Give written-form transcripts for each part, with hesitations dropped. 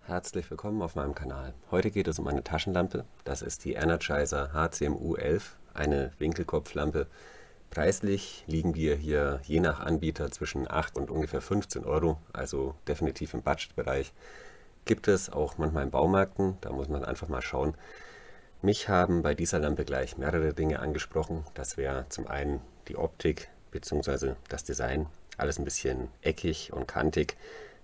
Herzlich willkommen auf meinem Kanal. Heute geht es um eine Taschenlampe. Das ist die Energizer HCMU 11, eine Winkelkopflampe. Preislich liegen wir hier je nach Anbieter zwischen 8 und ungefähr 15 Euro, also definitiv im Budgetbereich. Gibt es auch manchmal in Baumärkten, da muss man einfach mal schauen. Mich haben bei dieser Lampe gleich mehrere Dinge angesprochen. Das wäre zum einen die Optik bzw. das Design, alles ein bisschen eckig und kantig.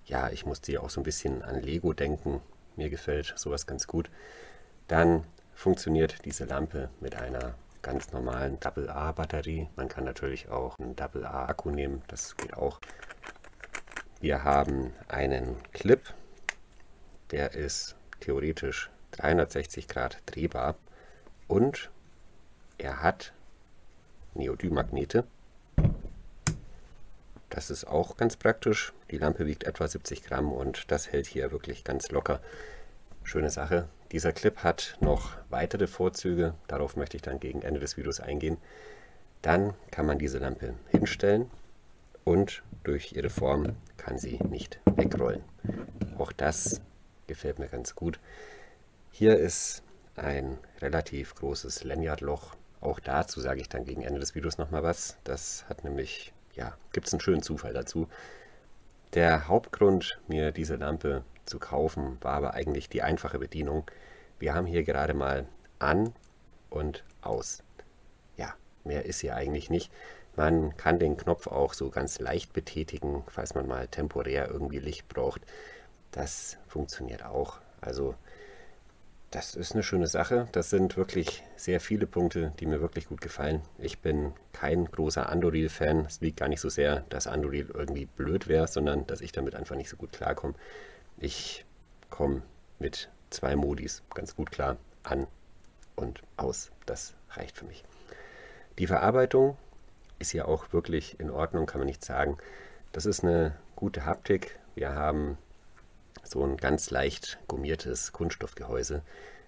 Ja, ich musste hier auch so ein bisschen an Lego denken. Mir gefällt sowas ganz gut. Dann funktioniert diese Lampe mit einer ganz normalen AA-Batterie. Man kann natürlich auch einen AA-Akku nehmen, das geht auch. Wir haben einen Clip, der ist theoretisch 360 Grad drehbar und er hat Neodym-Magnete. Das ist auch ganz praktisch. Die Lampe wiegt etwa 70 Gramm und das hält hier wirklich ganz locker. Schöne Sache. Dieser Clip hat noch weitere Vorzüge. Darauf möchte ich dann gegen Ende des Videos eingehen. Dann kann man diese Lampe hinstellen und durch ihre Form kann sie nicht wegrollen. Auch das gefällt mir ganz gut. Hier ist ein relativ großes Lanyardloch. Auch dazu sage ich dann gegen Ende des Videos nochmal was. Das hat nämlich, ja, gibt es einen schönen Zufall dazu. Der Hauptgrund, mir diese Lampe zu kaufen, war aber eigentlich die einfache Bedienung. Wir haben hier gerade mal an und aus. Ja, mehr ist hier eigentlich nicht. Man kann den Knopf auch so ganz leicht betätigen, falls man mal temporär irgendwie Licht braucht. Das funktioniert auch. Also das ist eine schöne Sache. Das sind wirklich sehr viele Punkte, die mir wirklich gut gefallen. Ich bin kein großer Anduril-Fan. Es liegt gar nicht so sehr, dass Anduril irgendwie blöd wäre, sondern dass ich damit einfach nicht so gut klarkomme. Ich komme mit 2 Modis ganz gut klar. An und aus. Das reicht für mich. Die Verarbeitung ist ja auch wirklich in Ordnung, kann man nicht sagen. Das ist eine gute Haptik. Wir haben so ein ganz leicht gummiertes Kunststoffgehäuse.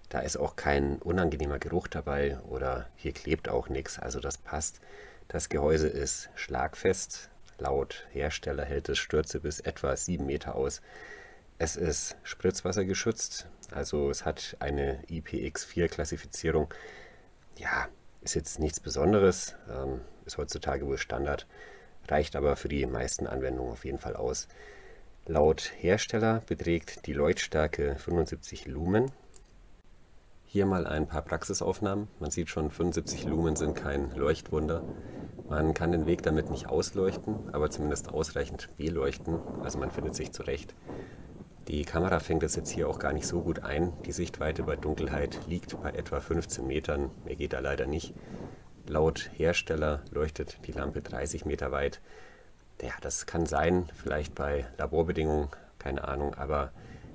Da ist auch kein unangenehmer Geruch dabei oder hier klebt auch nichts, also das passt. Das Gehäuse ist schlagfest. Laut Hersteller hält es Stürze bis etwa 7 Meter aus. Es ist spritzwassergeschützt, also es hat eine IPX4-Klassifizierung. Ja, ist jetzt nichts Besonderes, ist heutzutage wohl Standard, reicht aber für die meisten Anwendungen auf jeden Fall aus. Laut Hersteller beträgt die Leuchtstärke 75 Lumen. Hier mal ein paar Praxisaufnahmen. Man sieht schon, 75 Lumen sind kein Leuchtwunder. Man kann den Weg damit nicht ausleuchten, aber zumindest ausreichend beleuchten. Also man findet sich zurecht. Die Kamera fängt es jetzt hier auch gar nicht so gut ein. Die Sichtweite bei Dunkelheit liegt bei etwa 15 Metern. Mehr geht da leider nicht. Laut Hersteller leuchtet die Lampe 30 Meter weit. Ja, das kann sein, vielleicht bei Laborbedingungen, keine Ahnung, aber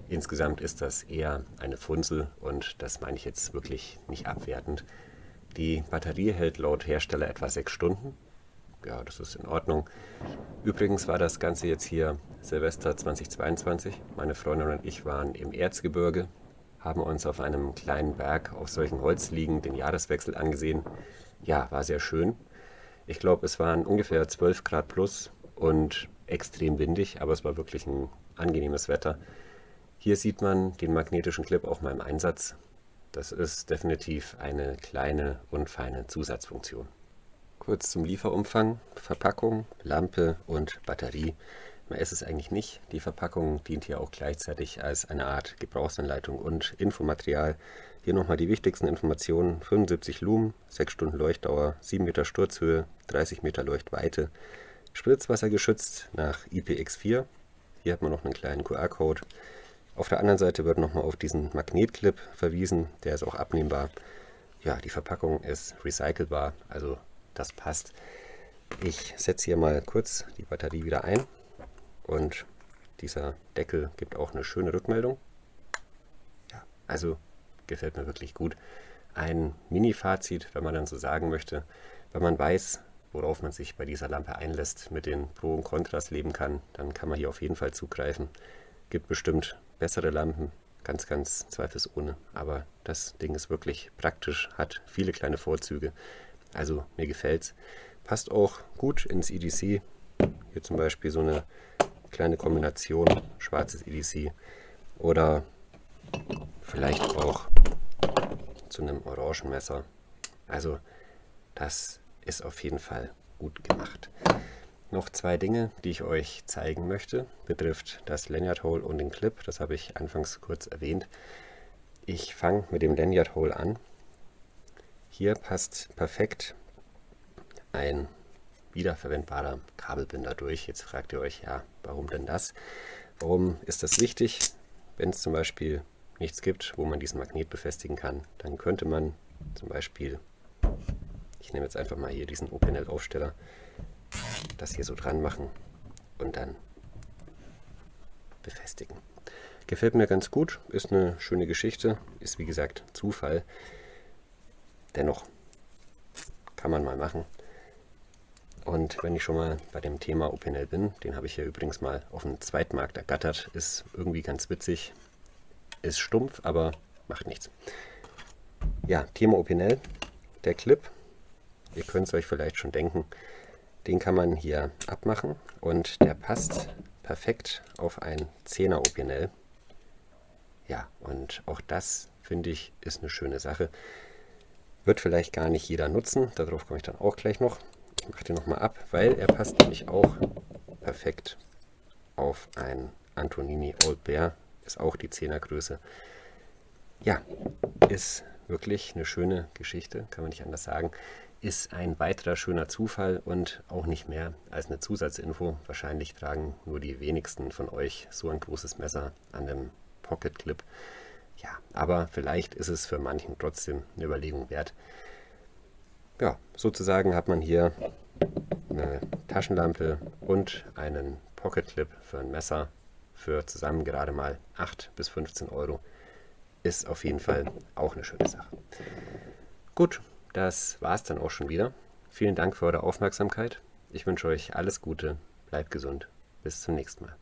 insgesamt ist das eher eine Funzel und das meine ich jetzt wirklich nicht abwertend. Die Batterie hält laut Hersteller etwa 6 Stunden. Ja, das ist in Ordnung. Übrigens war das Ganze jetzt hier Silvester 2022. Meine Freundin und ich waren im Erzgebirge, haben uns auf einem kleinen Berg auf solchen Holzliegen den Jahreswechsel angesehen. Ja, war sehr schön. Ich glaube, es waren ungefähr 12 Grad plus und extrem windig, aber es war wirklich ein angenehmes Wetter. Hier sieht man den magnetischen Clip auch mal im Einsatz. Das ist definitiv eine kleine und feine Zusatzfunktion. Kurz zum Lieferumfang: Verpackung, Lampe und Batterie. Mehr ist es eigentlich nicht. Die Verpackung dient hier auch gleichzeitig als eine Art Gebrauchsanleitung und Infomaterial. Hier nochmal die wichtigsten Informationen: 75 Lumen, 6 Stunden Leuchtdauer, 7 Meter Sturzhöhe, 30 Meter Leuchtweite, spritzwassergeschützt nach IPX4. Hier hat man noch einen kleinen QR-Code. Auf der anderen Seite wird nochmal auf diesen Magnetclip verwiesen, der ist auch abnehmbar. Ja, die Verpackung ist recycelbar, also das passt. Ich setze hier mal kurz die Batterie wieder ein und dieser Deckel gibt auch eine schöne Rückmeldung. Ja, also gefällt mir wirklich gut. Ein Mini-Fazit, wenn man dann so sagen möchte: Wenn man weiß, worauf man sich bei dieser Lampe einlässt, mit den Pro und Kontras leben kann, dann kann man hier auf jeden Fall zugreifen. Gibt bestimmt bessere Lampen, ganz zweifelsohne, aber das Ding ist wirklich praktisch, hat viele kleine Vorzüge, also mir gefällt's. Passt auch gut ins EDC, hier zum Beispiel so eine kleine Kombination, schwarzes EDC oder vielleicht auch zu einem Orangenmesser. Also das ist auf jeden Fall gut gemacht. Noch zwei Dinge, die ich euch zeigen möchte, betrifft das Lanyard Hole und den Clip. Das habe ich anfangs kurz erwähnt. Ich fange mit dem Lanyard Hole an. Hier passt perfekt ein wiederverwendbarer Kabelbinder durch. Jetzt fragt ihr euch, ja, warum denn das? Warum ist das wichtig? Wenn es zum Beispiel nichts gibt, wo man diesen Magnet befestigen kann, dann könnte man zum Beispiel, ich nehme jetzt einfach mal hier diesen Opinel Aufsteller, das hier so dran machen und dann befestigen. Gefällt mir ganz gut, ist eine schöne Geschichte, ist wie gesagt Zufall. Dennoch kann man mal machen. Und wenn ich schon mal bei dem Thema Opinel bin, den habe ich hier übrigens mal auf dem Zweitmarkt ergattert, ist irgendwie ganz witzig, ist stumpf, aber macht nichts. Ja, Thema Opinel, der Clip, ihr könnt es euch vielleicht schon denken, den kann man hier abmachen und der passt perfekt auf ein 10er Opinel. Ja, und auch das, finde ich, ist eine schöne Sache. Wird vielleicht gar nicht jeder nutzen, darauf komme ich dann auch gleich noch. Ich mache den nochmal ab, weil er passt nämlich auch perfekt auf ein Antonini Old Bear, ist auch die 10er Größe. Ja, ist wirklich eine schöne Geschichte, kann man nicht anders sagen. Ist ein weiterer schöner Zufall und auch nicht mehr als eine Zusatzinfo. Wahrscheinlich tragen nur die wenigsten von euch so ein großes Messer an dem Pocket Clip. Ja, aber vielleicht ist es für manchen trotzdem eine Überlegung wert. Ja, sozusagen hat man hier eine Taschenlampe und einen Pocket Clip für ein Messer für zusammen gerade mal 8 bis 15 Euro. Ist auf jeden Fall auch eine schöne Sache. Gut, das war es dann auch schon wieder. Vielen Dank für eure Aufmerksamkeit. Ich wünsche euch alles Gute, bleibt gesund. Bis zum nächsten Mal.